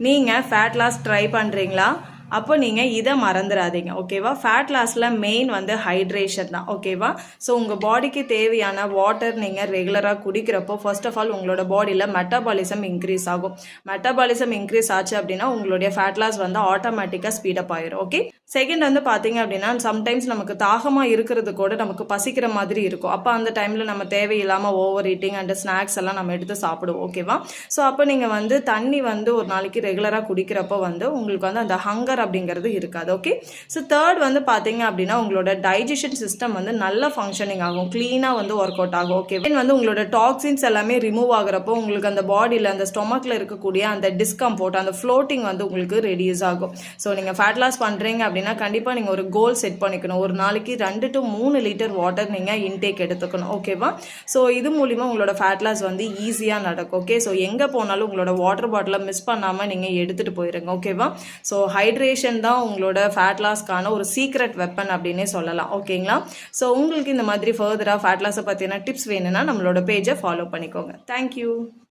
நீங்கள் fat loss try பண்ணுறீங்களா? அப்போ நீங்கள் இதை மறந்துடாதீங்க. ஓகேவா? ஃபேட் லாஸில் மெயின் வந்து ஹைட்ரேஷன் தான். ஓகேவா? ஸோ உங்கள் பாடிக்கு தேவையான வாட்டர் நீங்கள் ரெகுலராக குடிக்கிறப்போ ஃபர்ஸ்ட் ஆஃப் ஆல் உங்களோட பாடியில் மெட்டபாலிசம் இன்க்ரீஸ் ஆகும். மெட்டபாலிசம் இன்க்ரீஸ் ஆச்சு அப்படின்னா உங்களுடைய ஃபேட் லாஸ் வந்து ஆட்டோமேட்டிக்காக ஸ்பீடப் ஆயிரும். ஓகே. செகண்ட் வந்து பார்த்தீங்க அப்படின்னா சம்டைம்ஸ் நமக்கு தாகமாக இருக்கிறது கூட நமக்கு பசிக்கிற மாதிரி இருக்கும். அப்போ அந்த டைமில் நம்ம தேவையில்லாமல் ஓவர் ஈட்டிங் அண்ட் ஸ்நாக்ஸ் எல்லாம் நம்ம எடுத்து சாப்பிடுவோம். ஓகேவா? ஸோ அப்போ நீங்கள் வந்து தண்ணி வந்து ஒரு நாளைக்கு ரெகுலராக குடிக்கிறப்போ வந்து உங்களுக்கு வந்து அந்த ஹங்கர் அப்படிங்கிறது இருக்காது. ஓகே. ஸோ தேர்ட் வந்து பார்த்தீங்க அப்படின்னா உங்களோட டைஜஷன் சிஸ்டம் வந்து நல்ல ஃபங்க்ஷனிங் ஆகும், க்ளீனாக வந்து ஒர்க் அவுட் ஆகும். ஓகே. வந்து உங்களோட டாக்ஸின்ஸ் எல்லாமே ரிமூவ் ஆகிறப்போ உங்களுக்கு அந்த பாடியில் அந்த ஸ்டொமக்கில் இருக்கக்கூடிய அந்த டிஸ்கம்ஃபோர்ட் அந்த ஃப்ளோட்டிங் வந்து உங்களுக்கு ரெடியூஸ் ஆகும். ஸோ நீங்கள் ஃபேட் லாஸ் பண்ணுறீங்க அப்படின்னா கண்டிப்பாக நீங்கள் ஒரு கோல் செட் பண்ணிக்கணும். ஒரு நாளைக்கு 2 to 3 லிட்டர் வாட்டர் நீங்கள் இன்டேக் எடுத்துக்கணும். ஓகேவா? ஸோ இது மூலிமா உங்களோட ஃபேட் லாஸ் வந்து ஈஸியாக நடக்கும். ஓகே. ஸோ எங்கே போனாலும் உங்களோட வாட்டர் பாட்டிலை மிஸ் பண்ணாமல் நீங்கள் எடுத்துகிட்டு போயிருங்க. ஓகேவா? ஸோ ஹைட்ரேஷன் தான் உங்களோட ஃபேட் லாஸ்க்கான ஒரு சீக்ரெட் வெப்பன் அப்படின்னே சொல்லலாம். ஓகேங்களா? ஸோ உங்களுக்கு இந்த மாதிரி ஃபர்தராக ஃபேட் லாஸை பற்றின டிப்ஸ் வேணும்னா நம்மளோட பேஜை ஃபாலோ பண்ணிக்கோங்க. தேங்க்யூ.